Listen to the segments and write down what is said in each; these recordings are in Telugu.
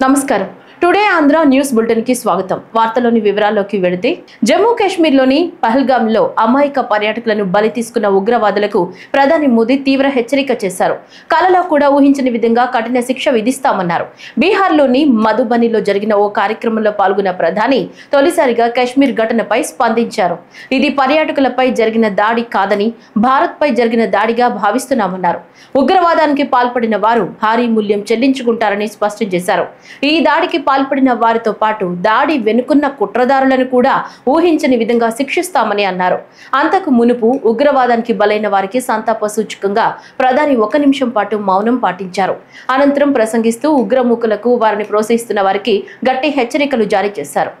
నమస్కారం. టుడే ఆంధ్ర న్యూస్ బులెటిన్ కి స్వాగతం. వార్తలోని వివరాల్లోకి వెళితే జమ్మూ కాశ్మీర్లోని పహల్గామ్లో అమాయక పర్యాటకులను బలి తీసుకున్న ఉగ్రవాదులకు ప్రధాని మోదీ తీవ్ర హెచ్చరిక చేశారు. కలలో కూడా ఊహించని విధంగా కఠిన శిక్ష విధిస్తామన్నారు. బీహార్లోని మధుబనిలో జరిగిన ఓ కార్యక్రమంలో పాల్గొన్న ప్రధాని తొలిసారిగా కాశ్మీర్ ఘటనపై స్పందించారు. ఇది పర్యాటకులపై జరిగిన దాడి కాదని భారత్పై జరిగిన దాడిగా భావిస్తున్నామన్నారు. ఉగ్రవాదానికి పాల్పడిన వారు భారీ మూల్యం చెల్లించుకుంటారని స్పష్టం చేశారు. ఈ దాడికి పాల్పడిన వారితో పాటు దాడి వెనుకున్న కుట్రదారులను కూడా ఊహించని విధంగా శిక్షిస్తామని అన్నారు. అంతకు మునుపు ఉగ్రవాదానికి బలైన వారికి సంతాప సూచకంగా ప్రధాని 1 నిమిషం పాటు మౌనం పాటించారు. అనంతరం ప్రసంగిస్తూ ఉగ్రమూకలకు వారిని ప్రోత్సహిస్తున్న వారికి గట్టి హెచ్చరికలు జారీ చేశారు.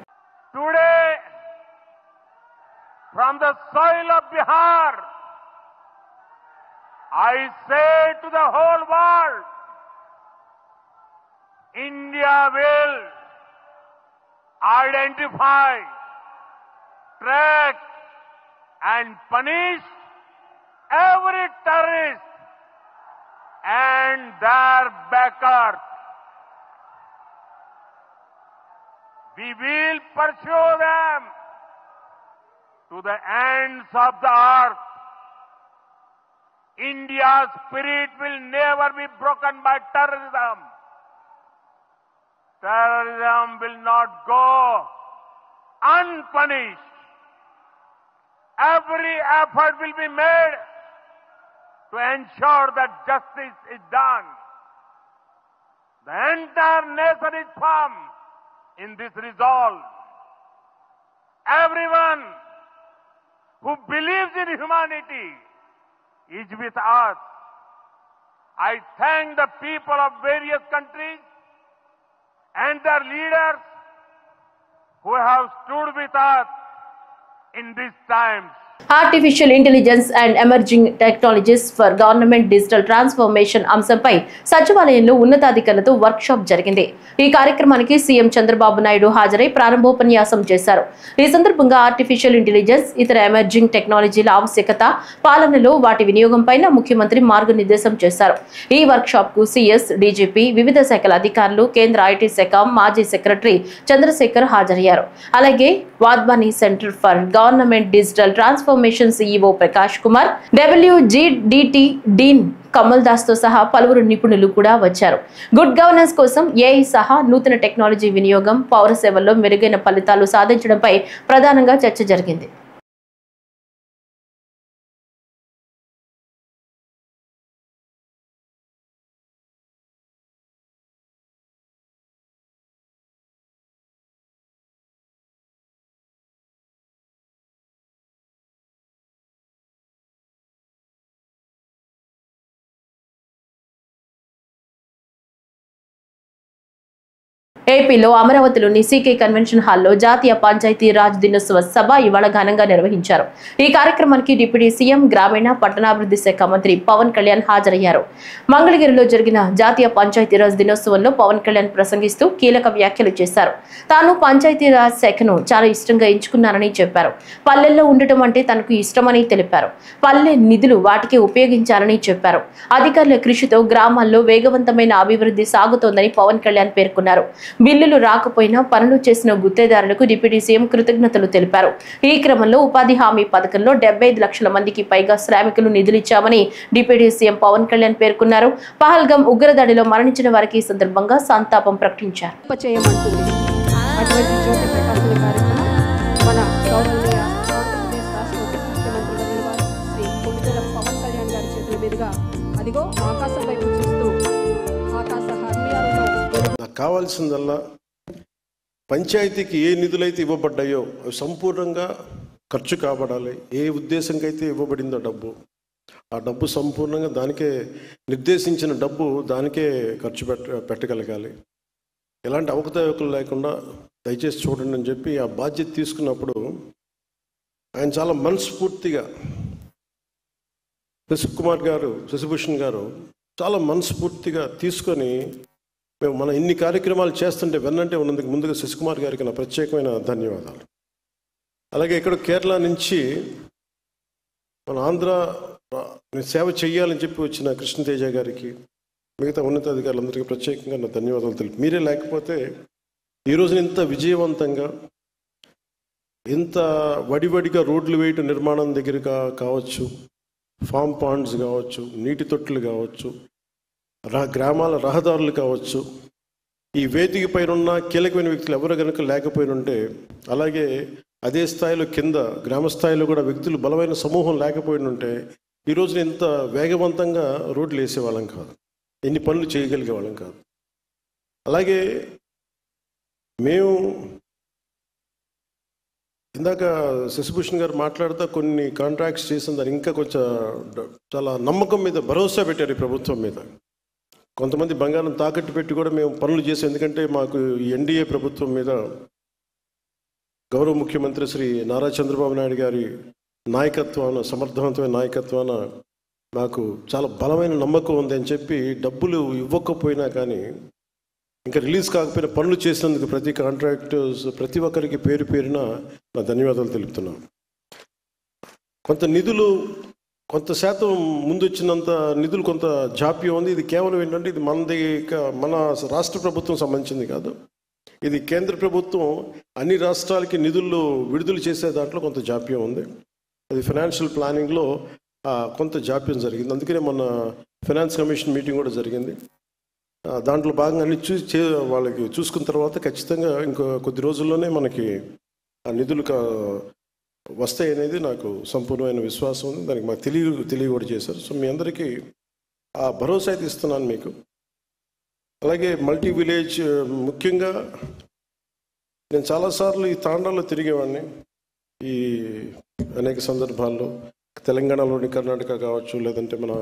I say to the whole world, India will identify, track and punish every terrorist and their backers. We will pursue them to the ends of the earth. India's spirit will never be broken by terrorism. Terrorism will not go unpunished. Every effort will be made to ensure that justice is done. The entire nation is firm in this resolve. Everyone who believes in humanity is with us. I thank the people of various countries and their leaders who have stood with us in these times. Artificial intelligence and emerging technologies for government digital transformation అంశంపై సచివాలయంలో ఉన్నతాధికారులతో వర్క్ షాప్ జరిగింది. ఈ కార్యక్రమానికి సీఎం చంద్రబాబు నాయుడు హాజరై ప్రారంభోపన్యాసం చేశారు. ఈ సందర్భంగా ఆర్టిఫిషియల్ ఇంటెలిజెన్స్, ఇతర ఎమర్జింగ్ టెక్నాలజీల ఆవశ్యకత, పాలనలో వాటి వినియోగంపై ముఖ్యమంత్రి మార్గనిర్దేశం చేశారు. ఈ వర్క్ షాప్ కు సీఎస్, డీజీపీ, వివిధ శాఖల అధికారులు, కేంద్ర ఐటీ శాఖ మాజీ సెక్రటరీ చంద్రశేఖర్ హాజరయ్యారు. అలాగే Wadhwani centre for government digital transformation CEO Prakash Kumar, WGDT dean Kamal Das తో సహా పలువురు నిపుణులు కూడా వచ్చారు. గుడ్ గవర్నెన్స్ కోసం ఏఐ సహా నూతన టెక్నాలజీ వినియోగం, పౌర సేవల్లో మెరుగైన ఫలితాలు సాధించడంపై ప్రధానంగా చర్చ జరిగింది. ఏపీలో అమరావతిలోని సీకే కన్వెన్షన్ హాల్లో జాతీయ పంచాయతీ రాజ్ దినోత్సవ సభ ఇవాళ ఘనంగా నిర్వహించారు. ఈ కార్యక్రమానికి డిప్యూటీ సీఎం, గ్రామీణ పట్టణాభివృద్ధి శాఖ మంత్రి పవన్ కళ్యాణ్ హాజరయ్యారు. మంగళగిరిలో జరిగిన జాతీయ పంచాయతీరాజ్ దినోత్సవంలో పవన్ కళ్యాణ్ ప్రసంగిస్తూ కీలక వ్యాఖ్యలు చేశారు. తాను పంచాయతీరాజ్ శాఖను చాలా ఇష్టంగా ఎంచుకున్నానని చెప్పారు. పల్లెల్లో ఉండటం అంటే తనకు ఇష్టమని తెలిపారు. పల్లె నిధులు వాటికి ఉపయోగించాలని చెప్పారు. అధికారుల కృషితో గ్రామాల్లో వేగవంతమైన అభివృద్ధి సాగుతోందని పవన్ కళ్యాణ్ పేర్కొన్నారు. బిల్లులు రాకపోయినా పనులు చేసిన గుత్తేదారులకు డిప్యూటీ సీఎం కృతజ్ఞతలు తెలిపారు. ఈ క్రమంలో ఉపాధి హామీ పథకంలో 75 లక్షల మందికి పైగా శ్రామికులు నిధులిచ్చామని డిప్యూటీ సీఎం పవన్ కళ్యాణ్ పేర్కొన్నారు. పహల్గామ్ ఉగ్రదాడిలో మరణించిన వారికి ఈ సందర్భంగా సంతాపం ప్రకటించారు. కావాల్సిందల్లా పంచాయతీకి ఏ నిధులైతే ఇవ్వబడ్డాయో అవి సంపూర్ణంగా ఖర్చు కాబడాలి. ఏ ఉద్దేశంకి అయితే ఇవ్వబడిందో ఆ డబ్బు సంపూర్ణంగా దానికే నిర్దేశించిన డబ్బు దానికే ఖర్చు పెట్టగలగాలి. ఎలాంటి అవకతవకలు లేకుండా దయచేసి చూడండి అని చెప్పి ఆ బాధ్యత తీసుకున్నప్పుడు ఆయన చాలా మనస్ఫూర్తిగా శశిభూషణ్ గారు చాలా మనస్ఫూర్తిగా తీసుకొని మేము మన ఇన్ని కార్యక్రమాలు చేస్తుంటే వెన్నంటే ఉన్నందుకు ముందుగా శశికుమార్ గారికి నా ప్రత్యేకమైన ధన్యవాదాలు. అలాగే ఇక్కడ కేరళ నుంచి మన ఆంధ్ర సేవ చేయాలని చెప్పి వచ్చిన కృష్ణతేజ గారికి, మిగతా ఉన్నతాధికారులందరికీ ప్రత్యేకంగా నా ధన్యవాదాలు తెలుపు. మీరే లేకపోతే ఈరోజు ఇంత విజయవంతంగా ఇంత వడివడిగా రోడ్లు వేయటం నిర్మాణం దగ్గరగా కావచ్చు, ఫామ్ పాండ్స్ కావచ్చు, నీటి తొట్టులు కావచ్చు, గ్రామాల రహదారులు కావచ్చు, ఈ వేదిక పైన ఉన్న కీలకమైన వ్యక్తులు ఎవరు కనుక లేకపోయిన ఉంటే, అలాగే అదే స్థాయిలో కింద గ్రామ స్థాయిలో కూడా వ్యక్తులు బలమైన సమూహం లేకపోయిన ఉంటే ఈరోజు ఇంత వేగవంతంగా రోడ్లు వేసేవాళ్ళం కాదు, ఎన్ని పనులు చేయగలిగే వాళ్ళం కాదు. అలాగే మేము ఇందాక శశిభూషణ్ గారు మాట్లాడుతూ కొన్ని కాంట్రాక్ట్స్ చేసిన దాన్ని ఇంకా కొంచెం చాలా నమ్మకం మీద భరోసా పెట్టారు ఈ ప్రభుత్వం మీద. కొంతమంది బంగారం తాకట్టు పెట్టి కూడా మేము పనులు చేసాం. ఎందుకంటే మాకు ఈ ఎన్డీఏ ప్రభుత్వం మీద గౌరవ ముఖ్యమంత్రి శ్రీ నారా చంద్రబాబు నాయుడు గారి నాయకత్వాన, సమర్థవంతమైన నాయకత్వాన మాకు చాలా బలమైన నమ్మకం ఉంది అని చెప్పి డబ్బులు ఇవ్వకపోయినా కానీ, ఇంకా రిలీజ్ కాకపోయినా పనులు చేసినందుకు ప్రతి కాంట్రాక్టర్స్ ప్రతి ఒక్కరికి పేరు పేరున నా ధన్యవాదాలు తెలుపుతున్నాను. కొంత నిధులు కొంత శాతం ముందు వచ్చినంత నిధులు కొంత జాప్యం ఉంది. ఇది కేవలం ఏంటంటే ఇది మన రాష్ట్ర ప్రభుత్వం సంబంధించింది కాదు, ఇది కేంద్ర ప్రభుత్వం అన్ని రాష్ట్రాలకి నిధులు విడుదల చేసే దాంట్లో కొంత జాప్యం ఉంది. అది ఫైనాన్షియల్ ప్లానింగ్లో కొంత జాప్యం జరిగింది. అందుకనే మొన్న ఫైనాన్స్ కమిషన్ మీటింగ్ కూడా జరిగింది. దాంట్లో భాగంగా అన్ని వాళ్ళకి చూసుకున్న తర్వాత ఖచ్చితంగా ఇంకో కొద్ది రోజుల్లోనే మనకి ఆ నిధులు వస్తాయి అనేది నాకు సంపూర్ణమైన విశ్వాసం ఉంది. దానికి మాకు తెలియ కూడా చేశారు. సో మీ అందరికీ ఆ భరోసా అయితే ఇస్తున్నాను మీకు. అలాగే మల్టీ విలేజ్, ముఖ్యంగా నేను చాలాసార్లు ఈ తాండాల్లో తిరిగేవాడిని ఈ అనేక సందర్భాల్లో. తెలంగాణలోని కర్ణాటక కావచ్చు, లేదంటే మన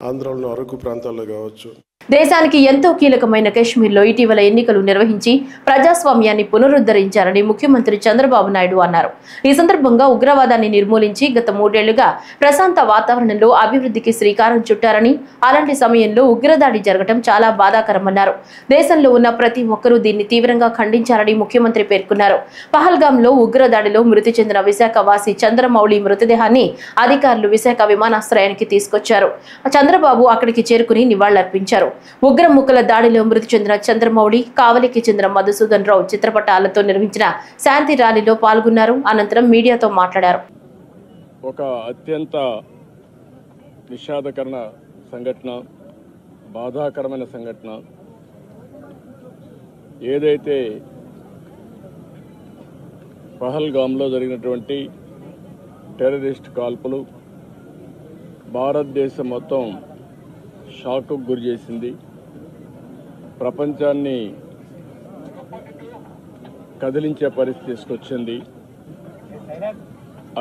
ఆంధ్రాలోని అరకు ప్రాంతాల్లో కావచ్చు. దేశానికి ఎంతో కీలకమైన కాశ్మీర్లో ఇటీవల ఎన్నికలు నిర్వహించి ప్రజాస్వామ్యాన్ని పునరుద్ధరించారని ముఖ్యమంత్రి చంద్రబాబు నాయుడు అన్నారు. ఈ సందర్భంగా ఉగ్రవాదాన్ని నిర్మూలించి గత 3 ఏళ్లుగా ప్రశాంత వాతావరణంలో అభివృద్ధికి శ్రీకారం చుట్టారని, అలాంటి సమయంలో ఉగ్రదాడి జరగడం చాలా బాధాకరమన్నారు. దేశంలో ఉన్న ప్రతి ఒక్కరూ దీన్ని తీవ్రంగా ఖండించారని ముఖ్యమంత్రి పేర్కొన్నారు. పహల్గాంలో ఉగ్రదాడిలో మృతి చెందిన విశాఖ వాసి చంద్రమౌళి మృతదేహాన్ని అధికారులు విశాఖ విమానాశ్రయానికి తీసుకొచ్చారు. చంద్రబాబు అక్కడికి చేరుకుని నివాళులర్పించారు. ఉగ్రముక్కల దాడిలో మృతి చెందిన చంద్రమౌళి, కావలికి చెందిన మధుసూదన్ రావు చిత్రపటాలతో నిర్మించిన శాంతి ర్యాలీలో పాల్గొన్నారు. అనంతరం మీడియాతో మాట్లాడారు. ఒక అత్యంత విషాదకరమైన సంఘటన, బాధాకరమైన సంఘటన ఏదైతే పహల్గామ్లో జరిగినటువంటి టెర్రరిస్ట్ కాల్పులు భారతదేశం మొత్తం షాక్కు గురి చేసింది. ప్రపంచాన్ని కదిలించే పరిస్థితి తీసుకొచ్చింది.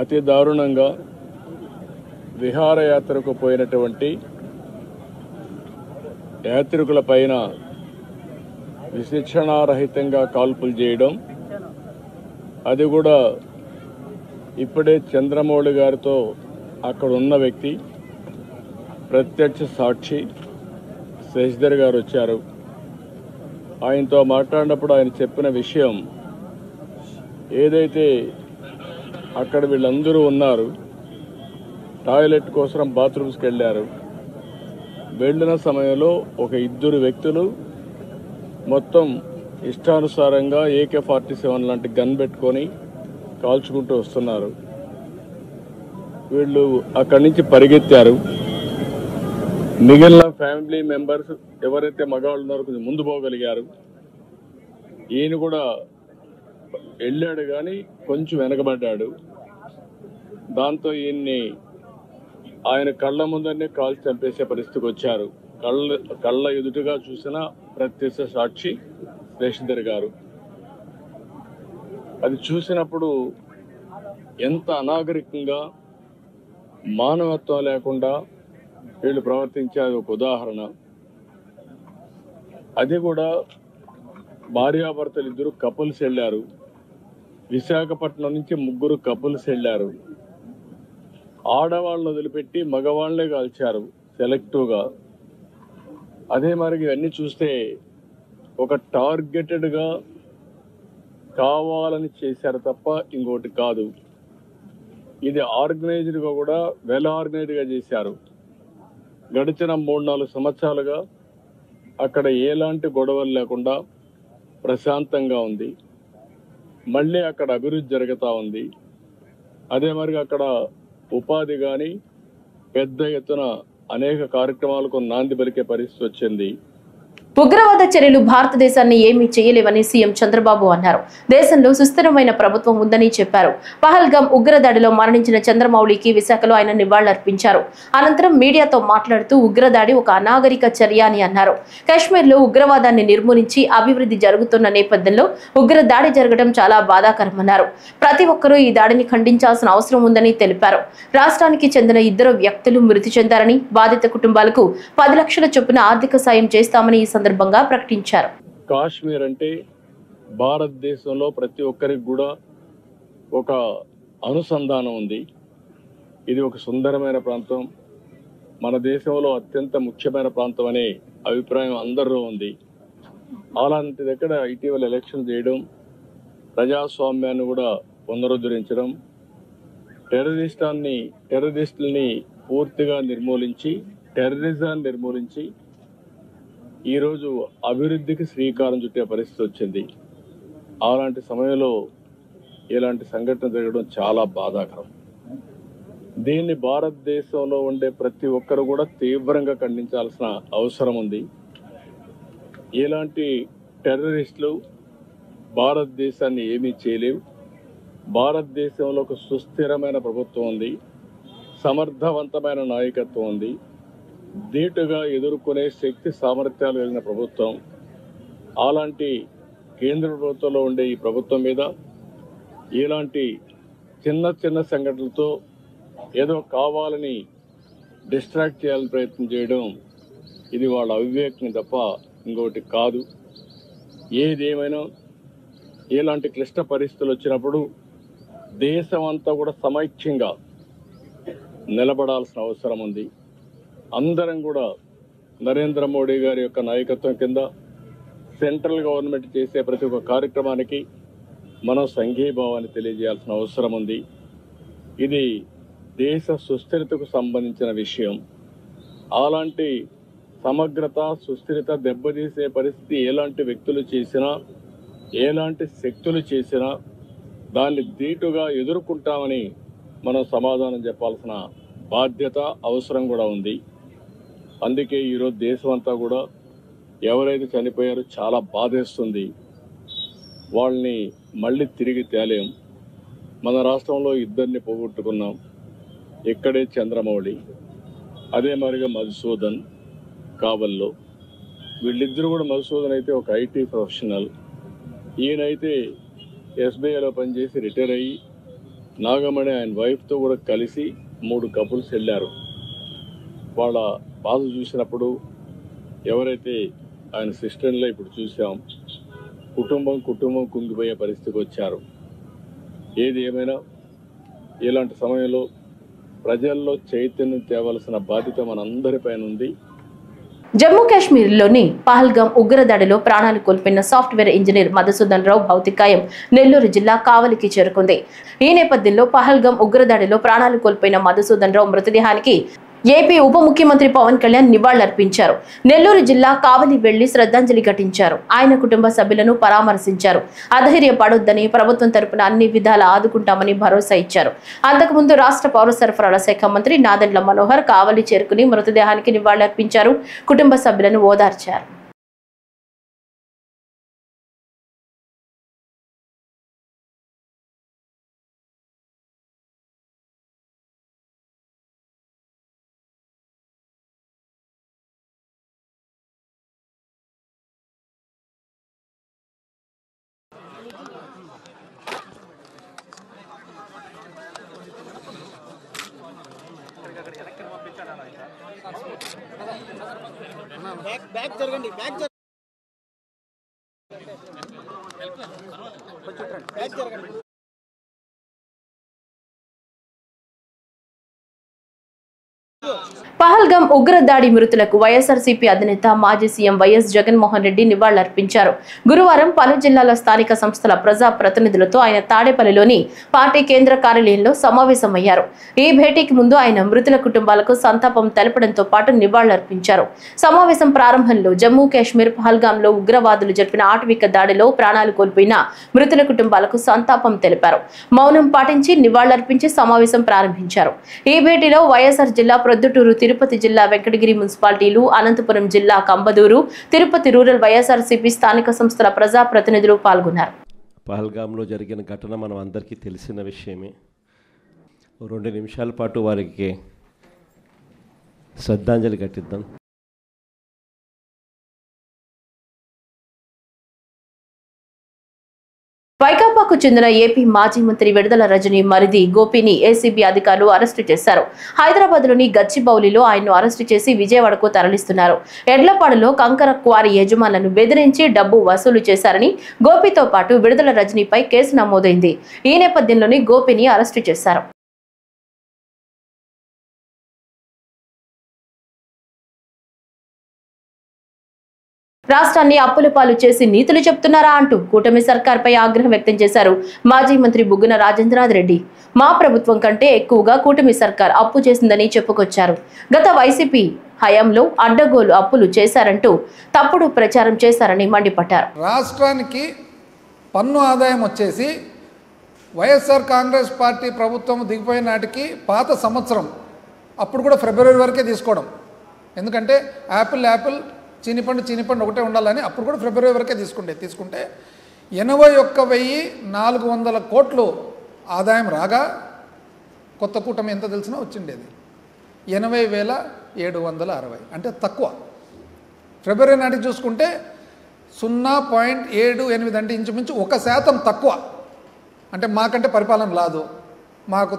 అతి దారుణంగా విహారయాత్రకు పోయినటువంటి యాత్రికుల పైన విశిక్షణారహితంగా కాల్పులు చేయడం, అది కూడా ఇప్పుడే చంద్రమౌళి గారితో అక్కడ ఉన్న వ్యక్తి, ప్రత్యక్ష సాక్షి శశిధర్ గారు వచ్చారు. ఆయనతో మాట్లాడినప్పుడు ఆయన చెప్పిన విషయం, ఏదైతే అక్కడ వీళ్ళందరూ ఉన్నారు, టాయిలెట్ కోసం బాత్రూమ్స్కి వెళ్ళారు. వెళ్ళిన సమయంలో ఒక 2 వ్యక్తులు మొత్తం ఇష్టానుసారంగా AK-47 లాంటి గన్ పెట్టుకొని కాల్చుకుంటూ వస్తున్నారు. వీళ్ళు అక్కడి నుంచి పరిగెత్తారు. మిగిలిన ఫ్యామిలీ మెంబర్స్ ఎవరైతే మగవాళ్ళు ఉన్నారో కొంచెం ముందు పోగలిగారు. ఈయన కూడా వెళ్ళాడు కానీ కొంచెం వెనకబడ్డాడు. దాంతో ఈయన్ని ఆయన కళ్ళ ముందరనే కాల్చి చంపేసే పరిస్థితికి వచ్చారు. కళ్ళ ఎదుటిగా చూసిన ప్రత్యక్ష సాక్షి శశిధర్ గారు. అది చూసినప్పుడు ఎంత అనాగరికంగా, మానవత్వం లేకుండా వీళ్ళు ప్రవర్తించేది ఒక ఉదాహరణ. అది కూడా భార్యాభర్తలు 2 కపుల్స్ వెళ్ళారు. విశాఖపట్నం నుంచి 3 కపుల్స్ వెళ్ళారు. ఆడవాళ్ళను వదిలిపెట్టి మగవాళ్లే కాల్చారు సెలెక్టివ్గా. అదే మరి ఇవన్నీ చూస్తే ఒక టార్గెటెడ్గా కావాలని చేశారు తప్ప ఇంకోటి కాదు. ఇది ఆర్గనైజ్డ్గా కూడా వెల్ ఆర్గనైజ్డ్గా చేశారు. గడిచిన 3-4 సంవత్సరాలుగా అక్కడ ఎలాంటి గొడవలు లేకుండా ప్రశాంతంగా ఉంది. మళ్ళీ అక్కడ అభివృద్ధి జరుగుతూ ఉంది. అదే మరి అక్కడ ఉపాధి కానీ పెద్ద ఎత్తున అనేక కార్యక్రమాలకు నాంది పలికే పరిస్థితి వచ్చింది. ఉగ్రవాద చర్యలు భారతదేశాన్ని ఏమీ చేయలేవని సీఎం చంద్రబాబు అన్నారు. దేశంలో సుస్థిరమైన ప్రభుత్వం ఉందని చెప్పారు. పహల్గామ్ ఉగ్రదాడిలో మరణించిన చంద్రమౌళికి విశాఖలో ఆయన నివాళులర్పించారు. అనంతరం మీడియాతో మాట్లాడుతూ ఉగ్రదాడి ఒక అనాగరిక చర్య అని అన్నారు. కాశ్మీర్లో ఉగ్రవాదాన్ని నిర్మూలించి అభివృద్ధి జరుగుతున్న నేపథ్యంలో ఉగ్రదాడి జరగడం చాలా బాధాకరమన్నారు. ప్రతి ఒక్కరూ ఈ దాడిని ఖండించాల్సిన అవసరం ఉందని తెలిపారు. రాష్ట్రానికి చెందిన 2 వ్యక్తులు మృతి చెందారని, బాధిత కుటుంబాలకు 10 లక్షల చొప్పున ఆర్థిక సాయం చేస్తామని ఈ సందర్భంగా ప్రకటించారు. కాశ్మీర్ అంటే భారతదేశంలో ప్రతి ఒక్కరికి కూడా ఒక అనుసంధానం ఉంది. ఇది ఒక సుందరమైన ప్రాంతం, మన దేశంలో అత్యంత ముఖ్యమైన ప్రాంతం అనే అభిప్రాయం అందరిలో ఉంది. అలాంటి దగ్గర ఇటీవల ఎలక్షన్ చేయడం, ప్రజాస్వామ్యాన్ని కూడా పునరుద్ధరించడం, టెర్రరిస్టుల్ని పూర్తిగా నిర్మూలించి, టెర్రరిజాన్ని నిర్మూలించి ఈరోజు అభివృద్ధికి శ్రీకారం చుట్టే పరిస్థితి వచ్చింది. అలాంటి సమయంలో ఇలాంటి సంఘటన జరగడం చాలా బాధాకరం. దీన్ని భారతదేశంలో ఉండే ప్రతి ఒక్కరు కూడా తీవ్రంగా ఖండించాల్సిన అవసరం ఉంది. ఇలాంటి టెర్రరిస్టులు భారతదేశాన్ని ఏమీ చేయలేవు. భారతదేశంలో ఒక సుస్థిరమైన ప్రభుత్వం ఉంది, సమర్థవంతమైన నాయకత్వం ఉంది, ధీటుగా ఎదుర్కొనే శక్తి సామర్థ్యాలు కలిగిన ప్రభుత్వం. అలాంటి కేంద్ర ప్రభుత్వంలో ఉండే ఈ ప్రభుత్వం మీద ఇలాంటి చిన్న చిన్న సంఘటనలతో ఏదో కావాలని డిస్ట్రాక్ట్ చేయాలని ప్రయత్నం చేయడం, ఇది వాళ్ళ అవివేకం తప్ప ఇంకోటి కాదు. ఏదేమైనా ఇలాంటి క్లిష్ట పరిస్థితులు వచ్చినప్పుడు దేశం అంతా కూడా సమైక్యంగా నిలబడాల్సిన అవసరం ఉంది. అందరం కూడా నరేంద్ర మోడీ గారి యొక్క నాయకత్వం కింద సెంట్రల్ గవర్నమెంట్ చేసే ప్రతి ఒక్క కార్యక్రమానికి మనం సంఘీభావాన్ని తెలియజేయాల్సిన అవసరం ఉంది. ఇది దేశ సుస్థిరతకు సంబంధించిన విషయం. అలాంటి సమగ్రత, సుస్థిరత దెబ్బతీసే పరిస్థితి ఎలాంటి వ్యక్తులు చేసినా, ఎలాంటి శక్తులు చేసినా దాన్ని ధీటుగా ఎదుర్కొంటామని మనం సమాధానం చెప్పాల్సిన బాధ్యత, అవసరం కూడా ఉంది. అందుకే ఈరోజు దేశం అంతా కూడా ఎవరైతే చనిపోయారో చాలా బాధేస్తుంది. వాళ్ళని మళ్ళీ తిరిగి తేలేం. మన రాష్ట్రంలో 2 పోగొట్టుకున్నాం. ఇక్కడే చంద్రమౌళి, అదే మరిగా మధుసూదన్ కావల్లో. వీళ్ళిద్దరూ కూడా, మధుసూదన్ అయితే ఒక ఐటీ ప్రొఫెషనల్, ఈయనైతే ఎస్బీఐలో పనిచేసి రిటైర్ అయ్యి నాగమణి ఆయన వైఫ్తో కూడా కలిసి 3 కపుల్స్ వెళ్ళారు. వాళ్ళ బాధ చూసినప్పుడు ఎవరైతే ఆయన సిస్టర్లో ఇప్పుడు చూసాం, కుటుంబం కుంగిపోయే పరిస్థితికి వచ్చారు. ఏది ఏమైనా ఇలాంటి సమయంలో ప్రజల్లో చైతన్యం తేవలసిన బాధ్యత మనందరిపైన ఉంది. జమ్మూ కాశ్మీర్లోని పహల్గామ్ ఉగ్రదాడిలో ప్రాణాలు కోల్పోయిన సాఫ్ట్వేర్ ఇంజనీర్ మధుసూదన్ రావు భౌతికాయం నెల్లూరు జిల్లా కావలికి చేరుకుంది. ఈ నేపథ్యంలో పహల్గామ్ ఉగ్రదాడిలో ప్రాణాలు కోల్పోయిన మధుసూదన్ రావు మృతదేహానికి ఏపీ ఉప ముఖ్యమంత్రి పవన్ కళ్యాణ్ నివాళులర్పించారు. నెల్లూరు జిల్లా కావలి వెళ్లి శ్రద్ధాంజలి ఘటించారు. ఆయన కుటుంబ సభ్యులను పరామర్శించారు. అధైర్యపడొద్దని, ప్రభుత్వం తరపున అన్ని విధాల ఆదుకుంటామని భరోసా ఇచ్చారు. అంతకుముందు రాష్ట్ర పౌర సరఫరాల శాఖ మంత్రి నాదెండ్ల మనోహర్ కావలి చేరుకుని మృతదేహానికి నివాళులర్పించారు. కుటుంబ సభ్యులను ఓదార్చారు. బ్యాక్ జరగండి, బ్యాక్ జరగండి. పహల్గాం ఉగ్రదాడి మృతులకు వైఎస్ఆర్సీపీ అధినేత మాజీ సీఎం వైఎస్ జగన్మోహన్ రెడ్డి నివాళులర్పించారు. గురువారం పలు జిల్లాల స్థానిక సంస్థల ప్రజా ప్రతినిధులతో ఆయన తాడేపల్లిలోని పార్టీ కేంద్ర కార్యాలయంలో సమావేశమయ్యారు. ఈ భేటీకి ముందు ఆయన మృతుల కుటుంబాలకు సంతాపం తెలపడంతో పాటు నివాళులర్పించారు. సమావేశం ప్రారంభంలో జమ్మూ కాశ్మీర్ పహల్గాంలో ఉగ్రవాదులు జరిపిన ఆటవిక దాడిలో ప్రాణాలు కోల్పోయిన మృతుల కుటుంబాలకు సంతాపం తెలిపారు. మౌనం పాటించి నివాళులర్పించి సమావేశం ప్రారంభించారు. ఈ భేటీలో వైఎస్ఆర్ జిల్లా ప్రొద్దుటూరు, తిరుపతి జిల్లా వెంకటగిరి మున్సిపాలిటీలు, అనంతపురం జిల్లా కంబదూరు, తిరుపతి రూరల్ వైఎస్ఆర్సీపీ స్థానిక సంస్థల ప్రజా ప్రతినిధులు పాల్గొన్నారు. పహల్గాంలో జరిగిన ఘటన మనం అందరికీ తెలిసిన విషయమే. 2 నిమిషాల పాటు వారికి శ్రద్ధాంజలి ఘటిద్దాం. వైకాపాకు చెందిన ఏపీ మాజీ మంత్రి విడుదల రజని మరిది గోపిని ఏసీబీ అధికారులు అరెస్టు చేశారు. హైదరాబాద్లోని గచ్చిబౌలిలో ఆయన్ను అరెస్టు చేసి విజయవాడకు తరలిస్తున్నారు. ఎడ్లపాడులో కంకర క్వారీ యజమానులను బెదిరించి డబ్బు వసూలు చేశారని గోపితో పాటు విడుదల రజనీపై కేసు నమోదైంది. ఈ నేపథ్యంలోని గోపిని అరెస్టు చేశారు. రాష్ట్రాన్ని అప్పుల పాలు చేసి నీతులు చెప్తున్నారా అంటూ కూటమి సర్కార్పై ఆగ్రహం వ్యక్తం చేశారు మాజీ మంత్రి బుగ్గన రాజేంద్రనాథ్ రెడ్డి. మా ప్రభుత్వం కంటే ఎక్కువగా కూటమి సర్కార్ అప్పు చేసిందని చెప్పుకొచ్చారు. గత వైసీపీ హయాంలో అడ్డగోలు అప్పులు చేశారంటూ తప్పుడు ప్రచారం చేశారని మండిపడ్డారు. రాష్ట్రానికి పన్ను ఆదాయం వచ్చేసి వైఎస్ఆర్ కాంగ్రెస్ పార్టీ ప్రభుత్వం దిగిపోయిన నాటికి పాత సంవత్సరం అప్పుడు కూడా ఫిబ్రవరి వరకే తీసుకోవడం. ఎందుకంటే యాపిల్ చీనిపండు ఒకటే ఉండాలని అప్పుడు కూడా ఫిబ్రవరి వరకే తీసుకుంటే 81,400 కోట్లు ఆదాయం రాగా కొత్త కూటమి ఎంత తెలిసినా వచ్చిండేది 80,760. అంటే తక్కువ. ఫిబ్రవరి నాటికి చూసుకుంటే 0.78 అంటే ఇంచుమించు 1% తక్కువ. అంటే మాకంటే పరిపాలన రాదు, మాకు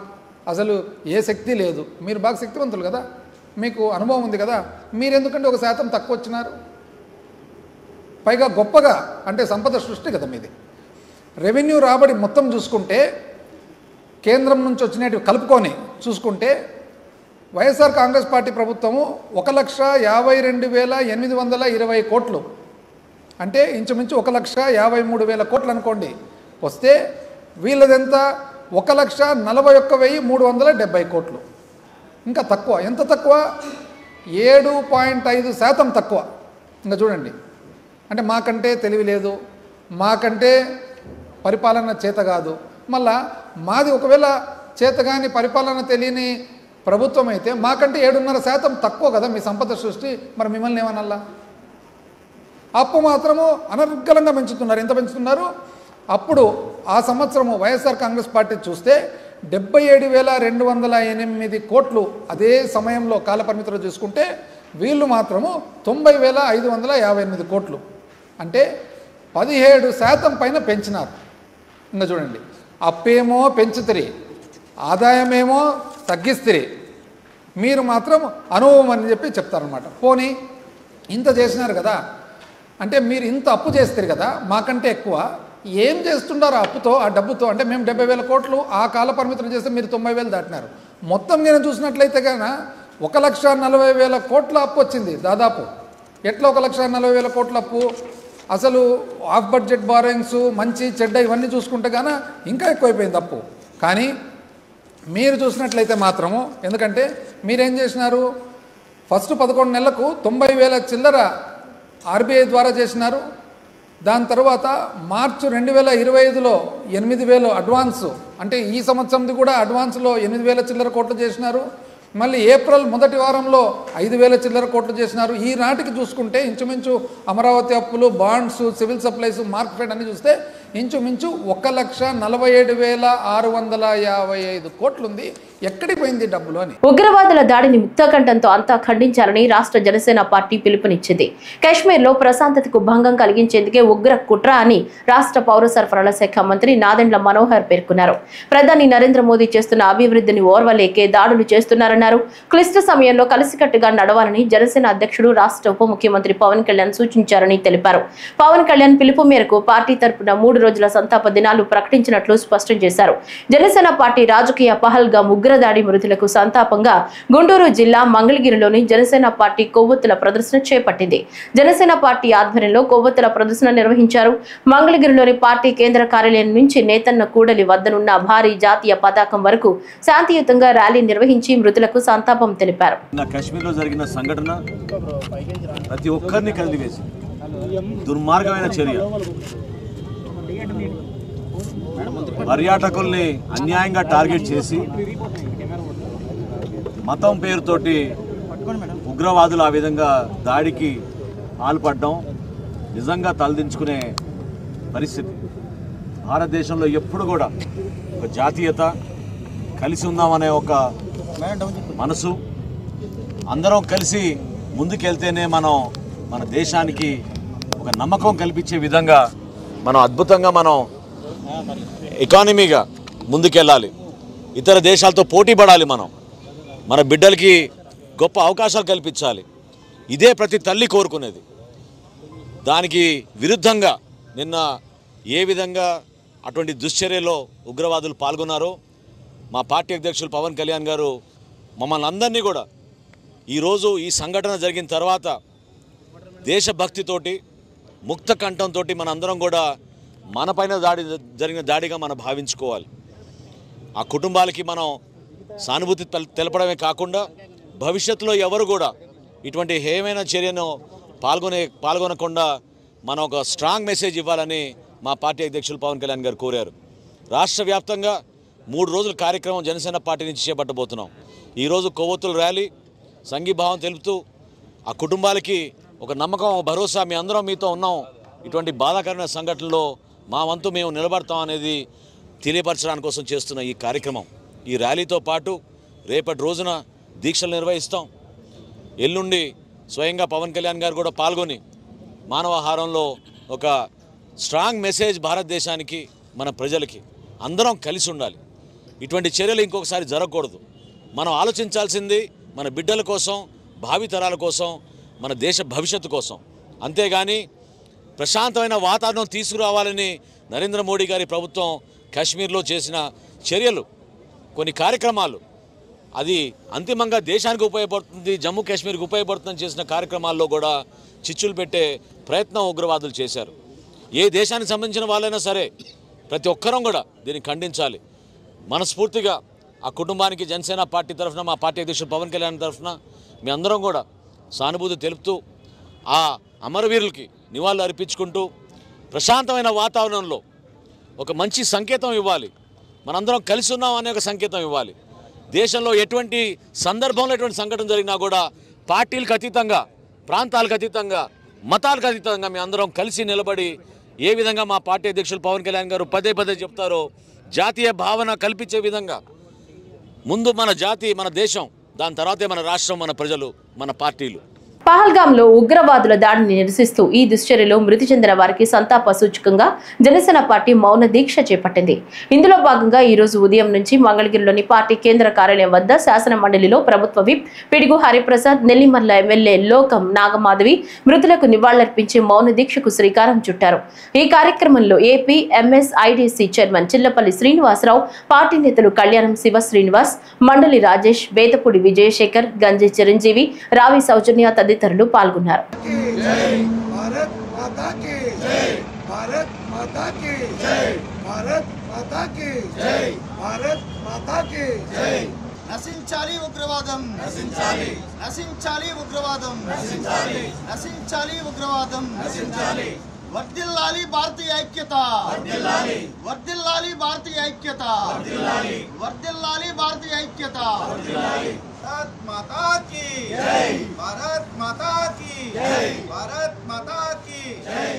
అసలు ఏ శక్తి లేదు. మీరు బాగా శక్తివంతులు కదా, మీకు అనుభవం ఉంది కదా, మీరెందుకంటే 1% తక్కువ వచ్చినారు? పైగా గొప్పగా అంటే సంపద సృష్టి కదా మీది. రెవెన్యూ రాబడి మొత్తం చూసుకుంటే కేంద్రం నుంచి వచ్చినవి కలుపుకొని చూసుకుంటే వైఎస్ఆర్ కాంగ్రెస్ పార్టీ ప్రభుత్వము 1,52,820 కోట్లు అంటే ఇంచుమించు 1,53,000 కోట్లు అనుకోండి వస్తే, వీళ్ళదెంత 1,41,370 కోట్లు. ఇంకా తక్కువ. ఎంత తక్కువ? 7.5% తక్కువ. ఇంకా చూడండి, అంటే మాకంటే తెలివి లేదు, మాకంటే పరిపాలన చేత కాదు. మళ్ళా మాది ఒకవేళ చేతగాని పరిపాలన తెలియని ప్రభుత్వం అయితే మాకంటే 7.5% తక్కువ కదా మీ సంపద సృష్టి. మరి మిమ్మల్ని ఏమనల్లా? అప్పు మాత్రము అనర్గళంగా పెంచుతున్నారు. ఎంత పెంచుతున్నారు? అప్పుడు ఆ సంవత్సరము వైఎస్ఆర్ కాంగ్రెస్ పార్టీ చూస్తే 77,208 కోట్లు. అదే సమయంలో కాలపరిమితిలో చూసుకుంటే వీళ్ళు మాత్రము 90,558 కోట్లు. అంటే 17% పైన పెంచినారు. ఇంకా చూడండి, అప్పేమో పెంచుతిరి, ఆదాయమేమో తగ్గిస్తిరి, మీరు మాత్రం అనుభవం అని చెప్పి చెప్తారనమాట. పోనీ ఇంత చేసినారు కదా, అంటే మీరు ఇంత అప్పు చేస్తారు కదా, మాకంటే ఎక్కువ ఏం చేస్తున్నారు ఆ అప్పుతో, ఆ డబ్బుతో? అంటే మేము 70,000 కోట్లు ఆ కాల పరిమితులు చేస్తే మీరు 90,000 దాటినారు. మొత్తం నేను చూసినట్లయితే కన్నా 1,40,000 కోట్ల అప్పు వచ్చింది దాదాపు. ఎట్లా 1,40,000 కోట్ల అప్పు? అసలు ఆఫ్ బడ్జెట్ బారోయింగ్స్, మంచి చెడ్డ ఇవన్నీ చూసుకుంటే కానీ ఇంకా ఎక్కువైపోయింది అప్పు. కానీ మీరు చూసినట్లయితే మాత్రము, ఎందుకంటే మీరేం చేసినారు, ఫస్ట్ 11 నెలలకు 90,000 చిల్లర ఆర్బీఐ ద్వారా చేసినారు. దాని తర్వాత మార్చి 2025లో 8,000 అడ్వాన్సు, అంటే ఈ సంవత్సరంది కూడా అడ్వాన్స్లో 8,000 చిల్లర కోట్లు చేసినారు. మళ్ళీ ఏప్రిల్ మొదటి వారంలో 5,000 చిల్లర కోట్లు చేసినారు. ఈ నాటికి చూసుకుంటే ఇంచుమించు అమరావతి అప్పులు, బాండ్స్, సివిల్ సప్లైస్, మార్కెట్ అన్ని చూస్తే ఇంచుమించు 1,47,655 కోట్లుంది. ఎక్కడికి పోయింది డబ్బులు అని. ఉగ్రవాదుల దాడిని ముక్తకంఠంతో అంతా ఖండించాలని రాష్ట్ర జనసేన పార్టీ పిలుపునిచ్చింది. కాశ్మీర్లో ప్రశాంతతకు భంగం కలిగించేందుకే ఉగ్ర కుట్ర అని రాష్ట్ర పౌర సరఫరాల శాఖ మంత్రి నాదెండ్ల మనోహర్ పేర్కొన్నారు. ప్రధాని నరేంద్ర మోదీ చేస్తున్న అభివృద్ధిని ఓర్వలేకే దాడులు చేస్తున్నారన్నారు. క్లిష్ట సమయంలో కలిసికట్టుగా నడవాలని జనసేన అధ్యక్షుడు, రాష్ట్ర ఉప ముఖ్యమంత్రి పవన్ కళ్యాణ్ సూచించారని తెలిపారు. పవన్ కళ్యాణ్ పిలుపు మేరకు పార్టీ తరపున 3 3 రోజుల సంతాప దినాలు ప్రకటించినట్లు స్పష్టం చేశారు. జనసేన పార్టీ రాజకీయ పహల్గామ్ ఉగ్రదాడి మృతులకు సంతాపంగా గుంటూరు జిల్లా మంగళగిరిలోని జనసేన పార్టీ కొవ్వొత్తుల ప్రదర్శన చేపట్టింది. జనసేన పార్టీ ఆధ్వర్యంలో కొవ్వొత్తుల ప్రదర్శన నిర్వహించారు. మంగళగిరిలోని పార్టీ కేంద్ర కార్యాలయం నుంచి నేతన్న కూడలి వద్దనున్న భారీ జాతీయ పతాకం వరకు శాంతియుతంగా ర్యాలీ నిర్వహించి మృతులకు సంతాపం తెలిపారు. కాశ్మీర్లో జరిగిన సంఘటన ప్రతి ఒక్కరిని కలిదివేసి దుర్మార్గమైన చర్య. పర్యాటకుల్ని అన్యాయంగా టార్గెట్ చేసి మతం పేరుతోటి ఉగ్రవాదులు ఆ విధంగా దాడికి పాల్పడడం నిజంగా తలదించుకునే పరిస్థితి. భారతదేశంలో ఎప్పుడు కూడా ఒక జాతీయత, కలిసి ఉందామనే ఒక మనసు, అందరం కలిసి ముందుకెళ్తేనే మనం మన దేశానికి ఒక నమ్మకం కల్పించే విధంగా మనం అద్భుతంగా మనం ఎకానమీగా ముందుకెళ్ళాలి. ఇతర దేశాలతో పోటీ పడాలి. మనం మన బిడ్డలకి గొప్ప అవకాశాలు కల్పించాలి. ఇదే ప్రతి తల్లి కోరుకునేది. దానికి విరుద్ధంగా నిన్న ఏ విధంగా అటువంటి దుశ్చర్యలో ఉగ్రవాదులు పాల్గొన్నారో మా పార్టీ అధ్యక్షులు పవన్ కళ్యాణ్ గారు మమ్మల్ని అందరినీ కూడా ఈరోజు ఈ సంఘటన జరిగిన తర్వాత దేశభక్తితోటి, ముక్త కంఠంతో మనందరం కూడా మనపైన జరిగిన దాడిగా మనం భావించుకోవాలి. ఆ కుటుంబాలకి మనం సానుభూతి తెలపడమే కాకుండా భవిష్యత్తులో ఎవరు కూడా ఇటువంటి హేయమైన చర్యను పాల్గొనకుండా మనం ఒక స్ట్రాంగ్ మెసేజ్ ఇవ్వాలని మా పార్టీ అధ్యక్షులు పవన్ కళ్యాణ్ గారు కోరారు. రాష్ట్ర వ్యాప్తంగా 3 రోజుల కార్యక్రమం జనసేన పార్టీ నుంచి చేపట్టబోతున్నాం. ఈరోజు కొవ్వొత్తుల ర్యాలీ, సంఘీభావం తెలుపుతూ ఆ కుటుంబాలకి ఒక నమ్మకం, భరోసా, మీ అందరం మీతో ఉన్నాం, ఇటువంటి బాధాకరమైన సంఘటనలో మా వంతు మేము నిలబడతాం అనేది తెలియపరచడానికి కోసం చేస్తున్న ఈ కార్యక్రమం. ఈ ర్యాలీతో పాటు రేపటి రోజున దీక్షలు నిర్వహిస్తాం. ఎల్లుండి స్వయంగా పవన్ కళ్యాణ్ గారు కూడా పాల్గొని మానవహారంలో ఒక స్ట్రాంగ్ మెసేజ్ భారతదేశానికి, మన ప్రజలకి అందరం కలిసి ఉండాలి. ఇటువంటి చర్యలు ఇంకొకసారి జరగకూడదు. మనం ఆలోచించాల్సింది మన బిడ్డల కోసం, భావితరాల కోసం, మన దేశ భవిష్యత్తు కోసం. అంతేగాని ప్రశాంతమైన వాతావరణం తీసుకురావాలని నరేంద్ర మోడీ గారి ప్రభుత్వం కాశ్మీర్లో చేసిన చర్యలు, కొన్ని కార్యక్రమాలు, అది అంతిమంగా దేశానికి ఉపయోగపడుతుంది, జమ్మూ కాశ్మీర్కి ఉపయోగపడుతుందని చేసిన కార్యక్రమాల్లో కూడా చిచ్చులు పెట్టే ప్రయత్నం ఉగ్రవాదులు చేశారు. ఏ దేశానికి సంబంధించిన వాళ్ళైనా సరే ప్రతి ఒక్కరం కూడా దీన్ని ఖండించాలి. మనస్ఫూర్తిగా ఆ కుటుంబానికి జనసేన పార్టీ తరఫున, మా పార్టీ అధ్యక్షుడు పవన్ కళ్యాణ్ తరఫున మీ అందరం కూడా సానుభూతి తెలుపుతూ ఆ అమరవీరులకి నివాళులు అర్పించుకుంటూ ప్రశాంతమైన వాతావరణంలో ఒక మంచి సంకేతం ఇవ్వాలి. మనందరం కలిసి ఉన్నాం అనే ఒక సంకేతం ఇవ్వాలి. దేశంలో ఎటువంటి సందర్భంలో ఎటువంటి సంఘటన జరిగినా కూడా పార్టీలకు అతీతంగా, ప్రాంతాలకు అతీతంగా, మతాలకు అతీతంగా మీ అందరం కలిసి నిలబడి ఏ విధంగా మా పార్టీ అధ్యక్షులు పవన్ కళ్యాణ్ గారు పదే పదే చెప్తారో జాతీయ భావన కల్పించే విధంగా ముందు మన జాతి, మన దేశం, దాని తర్వాతే మన రాష్ట్రం, మన ప్రజలు, మన పార్టీలు. పహల్గాంలో ఉగ్రవాదుల దాడిని నిరసిస్తూ ఈ దుశ్చర్యలో మృతి చెందిన వారికి సంతాప సూచకంగా జనసేన పార్టీ మౌన దీక్ష చేపట్టింది. ఇందులో భాగంగా ఈ రోజు ఉదయం నుంచి మంగళగిరిలోని పార్టీ కేంద్ర కార్యాలయం వద్ద శాసన మండలిలో ప్రభుత్వ విప్ పిడుగు హరిప్రసాద్, నెల్లిమర్ల ఎమ్మెల్యే లోకం నాగమాధవి మృతులకు నివాళులర్పించి మౌన దీక్షకు శ్రీకారం చుట్టారు. ఈ కార్యక్రమంలో AP MSIDC chairman Chillapalli Srinivasarao, party నేతలు కళ్యాణం శివ శ్రీనివాస్, మండలి రాజేష్, బేతపూడి విజయశేఖర్, గంజి చిరంజీవి, రావి సౌజన్య తదితరులు పాల్గొన్నారు. నశించాలి ఉగ్రవాదం, నశించాలి, నశించాలి ఉగ్రవాదం, నశించాలి, నశించాలి ఉగ్రవాదం, నశించాలి. వర్ధిల్లాలి భారతీయ ఐక్యత, వర్ధిల్లాలి, వర్ధిల్లాలి భారతీయ ఐక్యత, వర్ధిల్లాలి, వర్ధిల్లాలి భారతీయ ఐక్యత, వర్ధిల్లాలి. భారత్ మాతా కీ జై, భారత్ మాతా కీ జై, భారత్ మాతా కీ జై.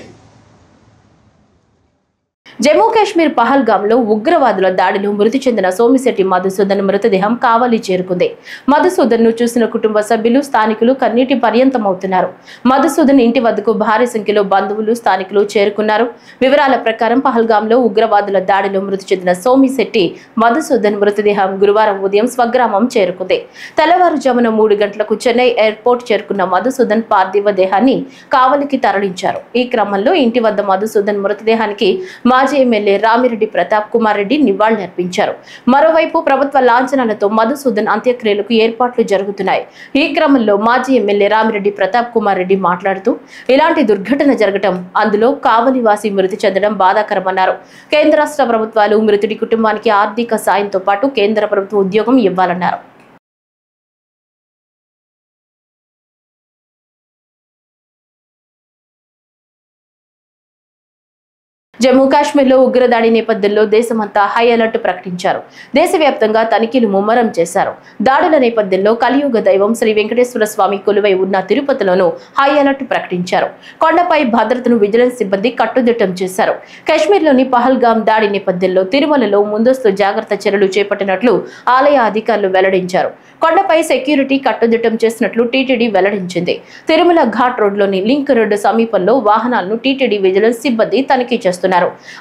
జమ్మూ కాశ్మీర్ పహల్గాంలో ఉగ్రవాదుల దాడిలో మృతి చెందిన సోమిశెట్టి మధుసూదన్ మృతదేహం కావలి చేరుకుంది. మధుసూదన్ ను చూసిన కుటుంబ సభ్యులు, స్థానికులు కన్నీటి పర్యంతమవుతున్నారు. మధుసూదన్ ఇంటి వద్దకు భారీ సంఖ్యలో బంధువులు, స్థానికులు చేరుకున్నారు. వివరాల ప్రకారం పహల్గాంలో ఉగ్రవాదుల దాడిలో మృతి చెందిన సోమిశెట్టి మధుసూదన్ మృతదేహం గురువారం ఉదయం స్వగ్రామం చేరుకుంది. తెల్లవారుజామున 3 గంటలకు చెన్నై ఎయిర్పోర్ట్ చేరుకున్న మధుసూదన్ పార్థివ దేహాన్ని కావలికి తరలించారు. ఈ క్రమంలో ఇంటి వద్ద మధుసూదన్ మృతదేహానికి మాజీ మాజీ ఎమ్మెల్యే రామిరెడ్డి ప్రతాప్ కుమార్ రెడ్డి నివాళులర్పించారు. మరోవైపు ప్రభుత్వ లాంఛనాలతో మధుసూదన్ అంత్యక్రియలకు ఏర్పాట్లు జరుగుతున్నాయి. ఈ క్రమంలో మాజీ ఎమ్మెల్యే రామిరెడ్డి ప్రతాప్ కుమార్ రెడ్డి మాట్లాడుతూ ఇలాంటి దుర్ఘటన జరగడం, అందులో కావలివాసి మృతి చెందడం బాధాకరమన్నారు. కేంద్ర రాష్ట్ర ప్రభుత్వాలు మృతుడి కుటుంబానికి ఆర్థిక సాయంతో పాటు కేంద్ర ప్రభుత్వ ఉద్యోగం ఇవ్వాలన్నారు. జమ్మూ కాశ్మీర్లో ఉగ్రదాడి నేపథ్యంలో దేశమంతా హై అలర్ట్ ప్రకటించారు. దేశవ్యాప్తంగా తనిఖీలు ముమ్మరం చేశారు. దాడుల నేపథ్యంలో కలియుగ దైవం శ్రీ వెంకటేశ్వర స్వామి కొలువై ఉన్న తిరుపతిలోనూ హై అలర్ట్ ప్రకటించారు. కొండపై భద్రతను విజిలెన్స్ సిబ్బంది కట్టుదిట్టం చేశారు. కాశ్మీర్లోని పహల్గామ్ దాడి నేపథ్యంలో తిరుమలలో ముందస్తు జాగ్రత్త చర్యలు చేపట్టినట్లు ఆలయ అధికారులు వెల్లడించారు. కొండపై సెక్యూరిటీ కట్టుదిట్టం చేసినట్లు టీటీడీ వెల్లడించింది. తిరుమల ఘాట్ రోడ్లోని లింక్ రోడ్డు సమీపంలో వాహనాలను టీటీడీ విజిలెన్స్ సిబ్బంది తనిఖీ చేస్తున్నారు.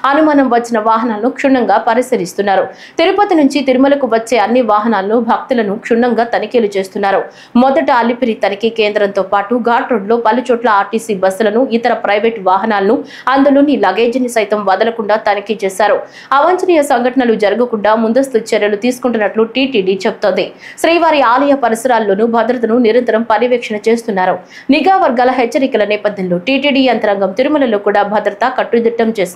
అనుమానం వచ్చిన వాహనాలను క్షుణ్ణంగా పరిశీలిస్తున్నారు. తిరుపతి నుంచి తిరుమలకు వచ్చే అన్ని వాహనాలను భక్తులను క్షుణ్ణంగా తనిఖీలు చేస్తున్నారు. మొదట అలిపిరి తనిఖీ కేంద్రంతో పాటు ఘాట్ రోడ్లో పలుచోట్ల ఆర్టీసీ బస్సులను, ఇతర ప్రైవేట్ వాహనాలను, అందులోని లగేజీని సైతం వదలకుండా తనిఖీ చేశారు. అవాంఛనీయ సంఘటనలు జరగకుండా ముందస్తు చర్యలు తీసుకుంటున్నట్లు టీటీడీ చెబుతోంది. శ్రీవారి ఆలయ పరిసరాల్లోనూ భద్రతను నిరంతరం పర్యవేక్షణ చేస్తున్నారు. నిఘా వర్గాల హెచ్చరికల నేపథ్యంలో టీటీడీ యంత్రాంగం తిరుమలలో కూడా భద్రత కట్టుదిట్టం చేసింది.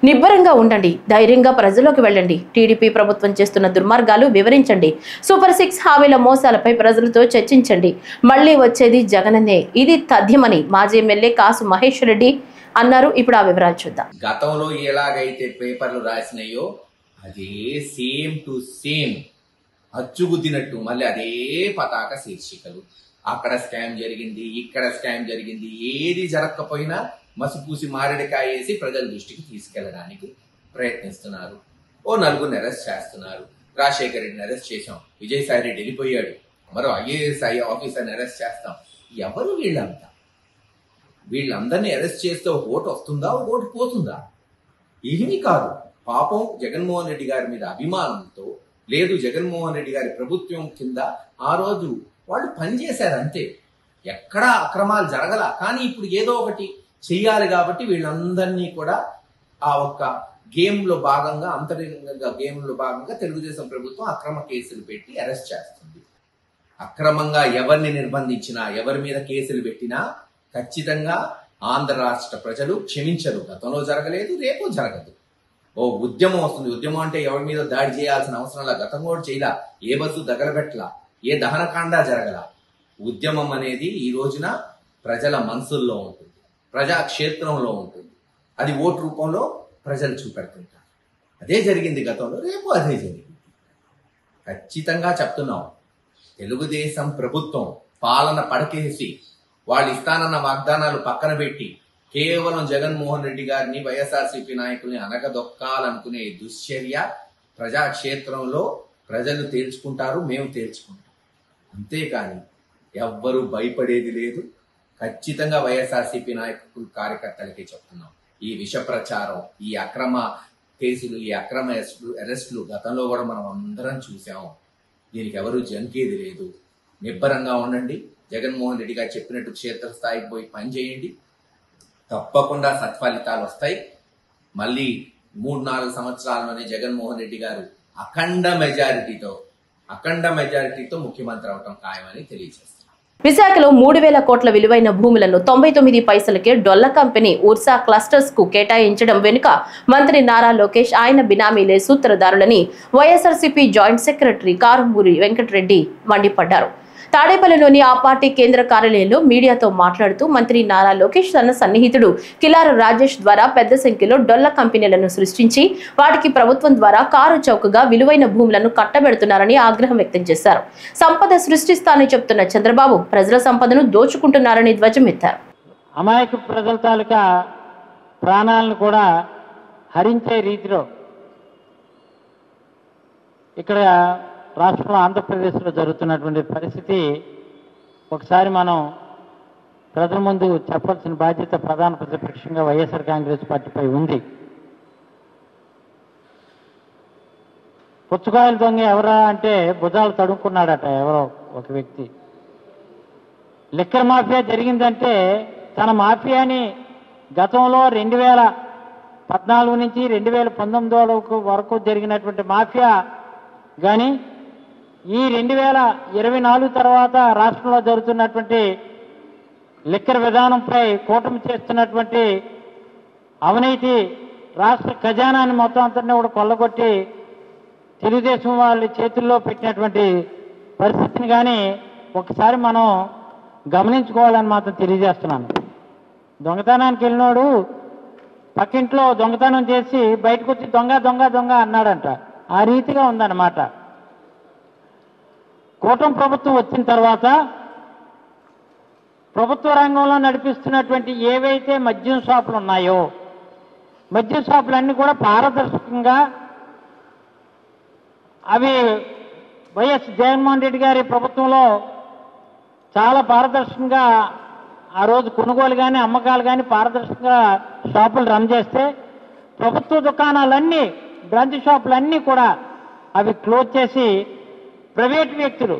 నిబ్బరంగా ఉండండి, ధైర్యంగా ప్రజల్లోకి వెళ్ళండి. టీడీపీ ప్రభుత్వం చేస్తున్న దుర్మార్గాలు వివరించండి. సూపర్ 6 హామీల మోసాలపై ప్రజలతో చర్చించండి. మళ్లీ వచ్చేది జగనన్నే, ఇది తథ్యమని మాజీ ఎమ్మెల్యే కాసు మహేష్ రెడ్డి అన్నారు. ఇప్పుడు ఆ వివరాలు చూద్దాం. గతంలో ఎలాగైతే పేపర్లు రాసినాయో అదే సేమ్ టు సేమ్ అచ్చుగుద్దినట్టు మళ్ళీ అదే పతాక శీర్షికలు. అక్కడ స్కామ్ జరిగింది, ఇక్కడ స్కామ్ జరిగింది, ఏది జరగకపోయినా మసిపూసి మారేడుకాయ వేసి ప్రజల దృష్టికి తీసుకెళ్లడానికి ప్రయత్నిస్తున్నారు. ఓ నలుగురిని అరెస్ట్ చేస్తున్నారు. రాజశేఖర రెడ్డిని అరెస్ట్ చేశాం, విజయసాయి రెడ్డి వెళ్ళిపోయాడు, మరో ఐఏఎస్ ఆఫీసర్ని అరెస్ట్ చేస్తాం. ఎవరు వీళ్ళంతా? వీళ్ళందరినీ అరెస్ట్ చేస్తే ఓటు వస్తుందా, ఓటు పోతుందా? ఏమీ కాదు. పాపం జగన్మోహన్ రెడ్డి గారి మీద అభిమానంతో, లేదు జగన్మోహన్ రెడ్డి గారి ప్రభుత్వం కింద ఆ రోజు వాళ్ళు పనిచేశారు అంతే. ఎక్కడా అక్రమాలు జరగల. కానీ ఇప్పుడు ఏదో ఒకటి చెయ్యాలి కాబట్టి వీళ్ళందరినీ కూడా ఆ ఒక్క గేమ్లో భాగంగా, అంతరంగంగా గేమ్లో భాగంగా తెలుగుదేశం ప్రభుత్వం అక్రమ కేసులు పెట్టి అరెస్ట్ చేస్తుంది. అక్రమంగా ఎవరిని నిర్బంధించినా, ఎవరి మీద కేసులు పెట్టినా ఖచ్చితంగా ఆంధ్ర రాష్ట్ర ప్రజలు క్షమించరు. గతంలో జరగలేదు, రేపు జరగదు. ఓ ఉద్యమం వస్తుంది. ఉద్యమం అంటే ఎవరి మీద దాడి చేయాల్సిన అవసరంలా, గతం కూడా చేయలా, ఏ బస్సు దగ్గరబెట్టలా, ఏ దహనకాండ జరగల. ఉద్యమం అనేది ఈ రోజున ప్రజల మనసుల్లో ఉంటుంది, ప్రజాక్షేత్రంలో ఉంటుంది. అది ఓటు రూపంలో ప్రజలు చూపెడుతుంటారు. అదే జరిగింది గతంలో, రేపు అదే జరిగింది. ఖచ్చితంగా చెప్తున్నాం, తెలుగుదేశం ప్రభుత్వం పాలన పడకేసి వాళ్ళు ఇస్తానన్న వాగ్దానాలు పక్కన పెట్టి కేవలం జగన్మోహన్ రెడ్డి గారిని, వైఎస్ఆర్సీపీ నాయకుల్ని అనగదొక్కాలనుకునే దుశ్చర్య ప్రజాక్షేత్రంలో ప్రజలు తేల్చుకుంటారు, మేము తేల్చుకుంటాం. అంతేకాని ఎవ్వరూ భయపడేది లేదు. ఖచ్చితంగా వైఎస్ఆర్సీపీ నాయకులు, కార్యకర్తలకే చెప్తున్నాం, ఈ విష ప్రచారం, ఈ అక్రమ కేసులు, ఈ అక్రమ అరెస్టులు గతంలో కూడా మనం అందరం చూసాం. దీనికి ఎవరు జంకేది లేదు. నిబ్బరంగా ఉండండి. జగన్మోహన్ రెడ్డి గారు చెప్పినట్టు క్షేత్రస్థాయికి పోయి పనిచేయండి. తప్పకుండా సత్ఫలితాలు వస్తాయి. మళ్ళీ 3-4 సంవత్సరాల్లోనే జగన్మోహన్ రెడ్డి గారు అఖండ మెజారిటీతో ముఖ్యమంత్రి అవటం ఖాయమని తెలియజేస్తారు. విశాఖలో 3,000 కోట్ల విలువైన భూములను 99 పైసలకే డొల్ల కంపెనీ ఉర్సా క్లస్టర్స్ కు కేటాయించడం వెనుక మంత్రి నారా లోకేష్, ఆయన బినామీలే సూత్రధారులని వైఎస్ఆర్సీపీ జాయింట్ సెక్రటరీ కారుమూరి వెంకటరెడ్డి మండిపడ్డారు. తాడేపల్లిలోని ఆ పార్టీ కేంద్ర కార్యాలయంలో మీడియాతో మాట్లాడుతూ మంత్రి నారా లోకేష్ తన సన్నిహితుడు కిలార రాజేష్ ద్వారా పెద్ద సంఖ్యలో డొల్ల కంపెనీలను సృష్టించి వాటికి ప్రభుత్వం ద్వారా కారు చౌకగా విలువైన భూములను కట్టబెడుతున్నారని ఆగ్రహం వ్యక్తం చేశారు. సంపద సృష్టిస్తానని చెప్తున్న చంద్రబాబు ప్రజల సంపదను దోచుకుంటున్నారని ధ్వజమెత్తారు. అమాయక ప్రజల తాలూకా ప్రాణాలను కూడా హరించే రీతిలో ఇక్కడ రాష్ట్రంలో ఆంధ్రప్రదేశ్లో జరుగుతున్నటువంటి పరిస్థితి ఒకసారి మనం ప్రజల ముందు చెప్పాల్సిన బాధ్యత ప్రధాన ప్రతిపక్షంగా వైఎస్ఆర్ కాంగ్రెస్ పార్టీపై ఉంది. పుచ్చకాయల దొంగ ఎవరా అంటే భుజాలు తడుముకున్నాడట ఎవరో ఒక వ్యక్తి. లిక్కర్ మాఫియా జరిగిందంటే తన మాఫియాని గతంలో 2014 నుంచి 2019 వరకు జరిగినటువంటి మాఫియా కానీ ఈ 2024 తర్వాత రాష్ట్రంలో జరుగుతున్నటువంటి లిక్కర్ విధానంపై కూటమి చేస్తున్నటువంటి అవినీతి రాష్ట్ర ఖజానాన్ని మొత్తం అంతటినీ కూడా కొల్లగొట్టి తెలుగుదేశం వాళ్ళ చేతుల్లో పెట్టినటువంటి పరిస్థితిని కానీ ఒకసారి మనం గమనించుకోవాలని మాత్రం తెలియజేస్తున్నాను. దొంగతనానికి వెళ్ళినోడు పక్కింట్లో దొంగతనం చేసి బయటకు వచ్చి దొంగ దొంగ దొంగ అన్నాడంట. ఆ రీతిగా ఉందన్నమాట. కూటమి ప్రభుత్వం వచ్చిన తర్వాత ప్రభుత్వ రంగంలో నడిపిస్తున్నటువంటి ఏవైతే మద్యం షాపులు ఉన్నాయో మద్యం షాపులన్నీ కూడా పారదర్శకంగా అవి వైఎస్ జగన్మోహన్ రెడ్డి గారి ప్రభుత్వంలో చాలా పారదర్శకంగా ఆ రోజు కొనుగోలు కానీ అమ్మకాలు కానీ పారదర్శకంగా షాపులు రన్ చేస్తే ప్రభుత్వ దుకాణాలన్నీ బ్రాంచ్ షాపులన్నీ కూడా అవి క్లోజ్ చేసి ప్రైవేట్ వ్యక్తులు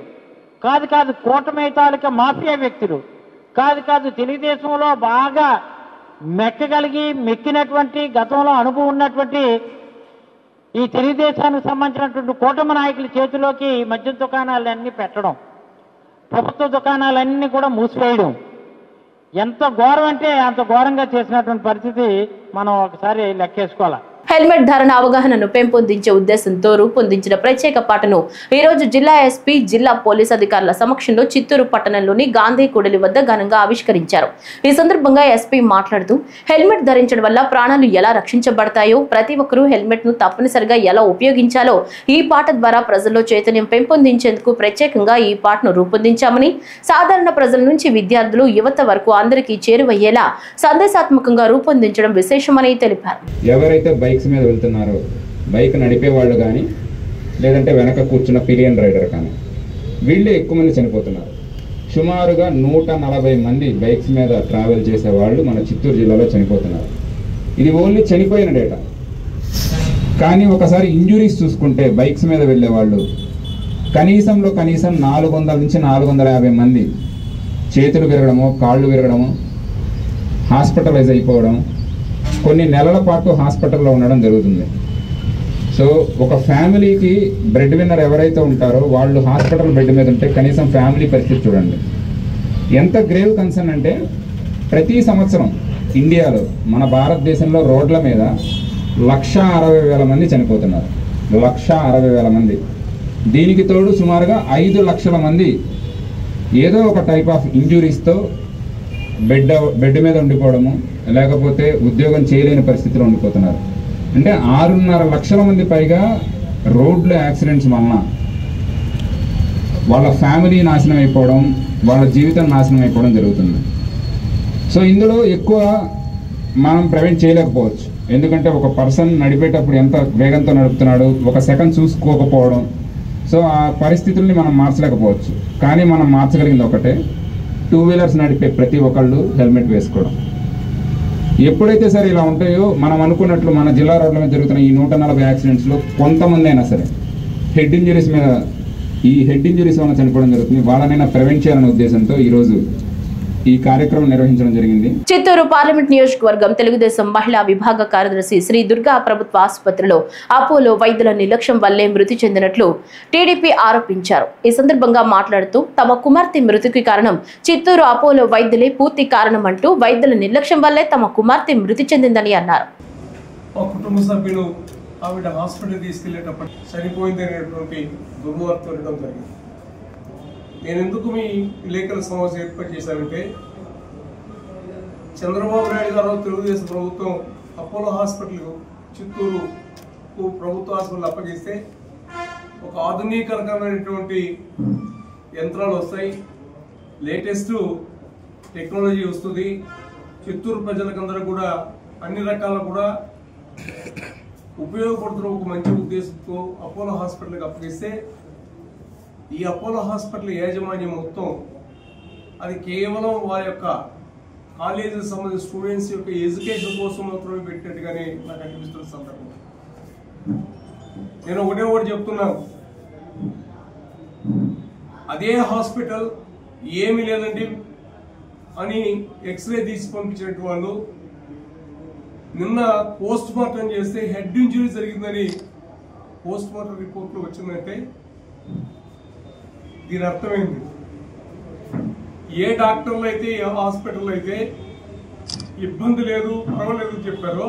కాదు కూటమి తాలూకా మాఫియా వ్యక్తులు కాదు తెలుగుదేశంలో బాగా మెక్కినటువంటి గతంలో అనుభవం ఉన్నటువంటి ఈ తెలుగుదేశానికి సంబంధించినటువంటి కూటమి నాయకుల చేతిలోకి మద్యం దుకాణాలన్నీ పెట్టడం, ప్రభుత్వ దుకాణాలన్నీ కూడా మూసివేయడం ఎంత ఘోరం అంటే అంత ఘోరంగా చేసినటువంటి పరిస్థితి మనం ఒకసారి లెక్కేసుకోవాలి. హెల్మెట్ ధారణ అవగాహనను పెంపొందించే ఉద్దేశంతో రూపొందించిన ప్రత్యేక పాటను ఈ రోజు జిల్లా ఎస్పీ జిల్లా పోలీస్ అధికారుల సమక్షంలో చిత్తూరు పట్టణంలోని గాంధీ కూడలి వద్ద ఘనంగా ఆవిష్కరించారు. ఈ సందర్భంగా ఎస్పీ మాట్లాడుతూ హెల్మెట్ ధరించడం వల్ల ప్రాణాలు ఎలా రక్షించబడతాయో, ప్రతి ఒక్కరూ హెల్మెట్ ను తప్పనిసరిగా ఎలా ఉపయోగించాలో ఈ పాట ద్వారా ప్రజల్లో చైతన్యం పెంపొందించేందుకు ప్రత్యేకంగా ఈ పాటను రూపొందించామని, సాధారణ ప్రజల నుంచి విద్యార్థులు యువత వరకు అందరికీ చేరువయ్యేలా సందేశాత్మకంగా రూపొందించడం విశేషమని తెలిపారు. ఎవరైతే బైక్స్ మీద వెళ్తున్నారో, బైక్ నడిపే వాళ్ళు కానీ లేదంటే వెనక కూర్చున్న పిలియన్ రైడర్ కానీ వీళ్ళే ఎక్కువ మంది చనిపోతున్నారు. సుమారుగా 140 మంది బైక్స్ మీద ట్రావెల్ చేసే వాళ్ళు మన చిత్తూరు జిల్లాలో చనిపోతున్నారు. ఇది ఓన్లీ చనిపోయిన డేటా. కానీ ఒకసారి ఇంజురీస్ చూసుకుంటే బైక్స్ మీద వెళ్ళే వాళ్ళు కనీసం 400 నుంచి 450 మంది చేతులు విరగడము, కాళ్ళు విరగడము, హాస్పిటలైజ్ అయిపోవడం, కొన్ని నెలల పాటు హాస్పిటల్లో ఉండడం జరుగుతుంది. సో ఒక ఫ్యామిలీకి బ్రెడ్ విన్నర్ ఎవరైతే ఉంటారో వాళ్ళు హాస్పిటల్ బెడ్ మీద ఉంటే కనీసం ఫ్యామిలీ పరిస్థితి చూడండి. ఎంత గ్రేవ్ కన్సర్న్ అంటే ప్రతి సంవత్సరం ఇండియాలో మన భారతదేశంలో రోడ్ల మీద 160,000 మంది చనిపోతున్నారు. 160,000 మంది. దీనికి తోడు సుమారుగా 5 లక్షల మంది ఏదో ఒక టైప్ ఆఫ్ ఇంజురీస్తో బెడ్ మీద ఉండిపోవడము, లేకపోతే ఉద్యోగం చేయలేని పరిస్థితిలో ఉండిపోతున్నారు. అంటే 6.5 లక్షల మంది పైగా రోడ్ల యాక్సిడెంట్స్ వలన వాళ్ళ ఫ్యామిలీ నాశనం అయిపోవడం, వాళ్ళ జీవితం నాశనం అయిపోవడం జరుగుతుంది. సో ఇందులో ఎక్కువ మనం ప్రివెంట్ చేయలేకపోవచ్చు. ఎందుకంటే ఒక పర్సన్ నడిపేటప్పుడు ఎంత వేగంతో నడుపుతున్నాడు, ఒక సెకండ్ చూసుకోకపోవడం. సో ఆ పరిస్థితుల్ని మనం మార్చలేకపోవచ్చు. కానీ మనం మార్చగలిగింది ఒకటే, 2 వీలర్స్ నడిపే ప్రతి ఒక్కళ్ళు హెల్మెట్ వేసుకోవడం. ఎప్పుడైతే సరే ఇలా ఉంటాయో మనం అనుకున్నట్లు మన జిల్లా రోడ్ల మీద జరుగుతున్న ఈ 140 యాక్సిడెంట్స్లో కొంతమంది అయినా సరే హెడ్ ఇంజరీస్ వల్ల చనిపోవడం జరుగుతుంది. వాళ్ళనైనా ప్రివెంట్ చేయాలనే ఉద్దేశంతో ఈరోజు ఈ కార్యక్రమం నిర్వహించడం జరిగింది. చిత్తూరు పార్లమెంట్ నియోజకవర్గం తెలుగుదేశం మహిళా విభాగ కార్యదర్శి శ్రీ దుర్గా ప్రభుత్వ ఆసుపత్రిలో అపోలో వైద్యుల నిర్లక్ష్యం వల్లే మృతి చెందినట్లు టీడీపీ ఆరోపించారు. ఈ సందర్భంగా మాట్లాడుతూ తమ కుమార్తె మృతికి కారణం చిత్తూరు అపోలో వైద్యులే పూర్తి కారణం అంటూ వైద్యుల నిర్లక్ష్యం వల్లే తమ కుమార్తె మృతి చెందిందని అన్నారు. కుటుంబ సభ్యులు ఆవిడ హాస్పిటల్ తీసుకెళ్లేటప్పుడు చనిపోయింది అనేటువంటి దుర్వార్త వినడం జరిగింది. నేను ఎందుకు మీ విలేకరుల సమావేశం ఏర్పాటు చేశానంటే, చంద్రబాబు నాయుడు గారు తెలుగుదేశం ప్రభుత్వం అపోలో హాస్పిటల్ చిత్తూరు ప్రభుత్వ హాస్పిటల్ అప్పగిస్తే ఒక ఆధునీకరమైనటువంటి యంత్రాలు వస్తాయి, లేటెస్ట్ టెక్నాలజీ వస్తుంది, చిత్తూరు ప్రజలకందరూ కూడా అన్ని రకాల కూడా ఉపయోగపడుతున్న ఒక మంచి ఉద్దేశంతో అపోలో హాస్పిటల్కి అప్పగిస్తే ఈ అపోలో హాస్పిటల్ యాజమాన్యం మొత్తం అది కేవలం వారి యొక్క కాలేజీకి సంబంధించిన స్టూడెంట్స్ యొక్క ఎడ్యుకేషన్ కోసం మాత్రమే పెట్టినట్టుగానే నాకు అనిపిస్తున్న సందర్భం. నేను ఒకటి చెప్తున్నాను, అదే హాస్పిటల్ ఏమీ లేదండి అని ఎక్స్రే తీసి పంపించినట్టు వాళ్ళు నిన్న పోస్ట్ మార్టం చేస్తే హెడ్ ఇంజరీ జరిగిందని పోస్ట్ మార్టం రిపోర్ట్లో వచ్చిందంటే దీని అర్థమైంది. ఏ డాక్టర్లు అయితే ఏ హాస్పిటల్ అయితే ఇబ్బంది లేదు పర్వాలేదు చెప్పారో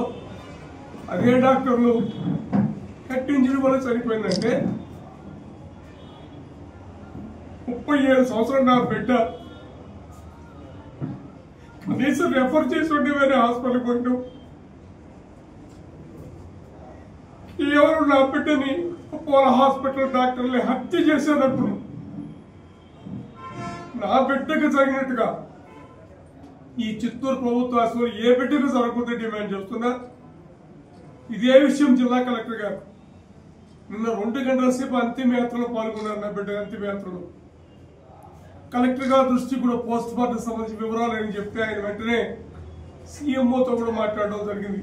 అదే డాక్టర్లు హెడ్ ఇంజరీ వల్ల చనిపోయిందంటే 37 సంవత్సరాలు నా బిడ్డ కనీసం రెఫర్ చేసి ఉంటే వేరే హాస్పిటల్ కొట్టు ఎవరు నా బిడ్డని అపోలో హాస్పిటల్ డాక్టర్ని హత్య చేసేటప్పుడు నా బిడ్డకు జరిగినట్టుగా ఈ చిత్తూరు ప్రభుత్వ ఆసుపత్రి ఏ బిడ్డకు జరగకుండా డిమాండ్ చేస్తున్నా. ఇదే విషయం జిల్లా కలెక్టర్ గారు నిన్న 2 గంటల సేపు అంతిమయాత్రలో పాల్గొన్నారు. నా బిడ్డ అంతిమయాత్రలో కలెక్టర్ గారి దృష్టి కూడా పోస్ట్ మార్టం సంబంధించిన వివరాలు అని చెప్తే ఆయన వెంటనే సీఎంఓతో కూడా మాట్లాడడం జరిగింది.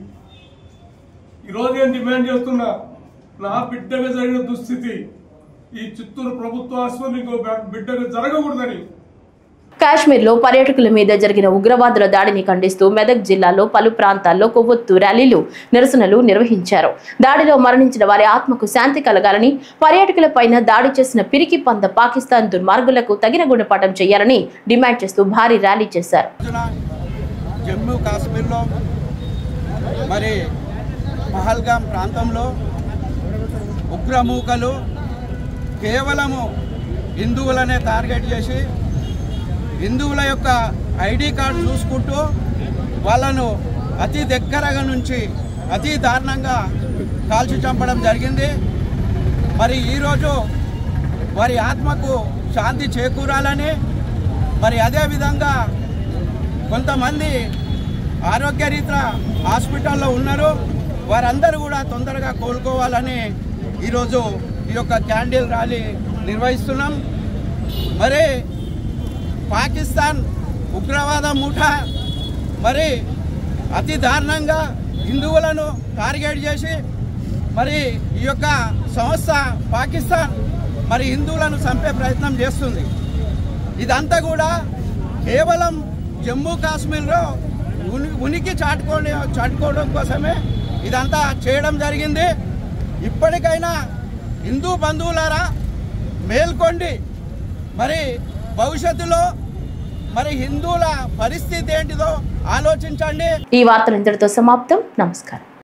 ఈరోజు నేను డిమాండ్ చేస్తున్నా, నా బిడ్డగా జరిగిన దుస్థితి ఈ చిత్తూరు ప్రభుత్వ ఆసుపత్రి ఇంకో బిడ్డగా జరగకూడదని. కాశ్మీర్లో పర్యాటకుల మీద జరిగిన ఉగ్రవాదుల దాడిని ఖండిస్తూ మెదక్ జిల్లాలో పలు ప్రాంతాల్లో కొవ్వొత్తు ర్యాలీలు నిరసనలు నిర్వహించారు. దాడిలో మరణించిన వారి ఆత్మకు శాంతి కలగాలని, పర్యాటకులపైన దాడి చేసిన పిరికి పంద పాకిస్తాన్ దుర్మార్గులకు తగిన గుణపాఠం చేయాలని డిమాండ్ చేస్తూ భారీ ర్యాలీ చేశారు. జమ్మూ కాశ్మీర్లో మరి పహల్గాం ప్రాంతంలో ఉగ్రమూకలు కేవలము హిందువులనే టార్గెట్ చేసి హిందువుల యొక్క ఐడి కార్డు చూసుకుంటూ వాళ్ళను అతి దగ్గరగా నుంచి అతి దారుణంగా కాల్చి చంపడం జరిగింది. మరి ఈరోజు వారి ఆత్మకు శాంతి చేకూరాలని, మరి అదేవిధంగా కొంతమంది ఆరోగ్యరీత్యా హాస్పిటల్లో ఉన్నారు, వారందరూ కూడా తొందరగా కోలుకోవాలని ఈరోజు ఈ యొక్క క్యాండిల్ ర్యాలీ నిర్వహిస్తున్నాం. మరి పాకిస్తాన్ ఉగ్రవాద ముఠా మరి అతి దారుణంగా హిందువులను టార్గెట్ చేసి మరి ఈ యొక్క సంస్థ పాకిస్తాన్ మరి హిందువులను చంపే ప్రయత్నం చేస్తుంది. ఇదంతా కూడా కేవలం జమ్మూ కాశ్మీర్లో ఉనికి చాటుకోవడం కోసమే ఇదంతా చేయడం జరిగింది. ఇప్పటికైనా హిందూ బంధువులారా మేల్కొండి. మరి భవిష్యత్తులో మరి హిందువుల పరిస్థితి ఏంటిదో ఆలోచించండి. ఈ వార్తలు ఇంతటితో సమాప్తం. నమస్కారం.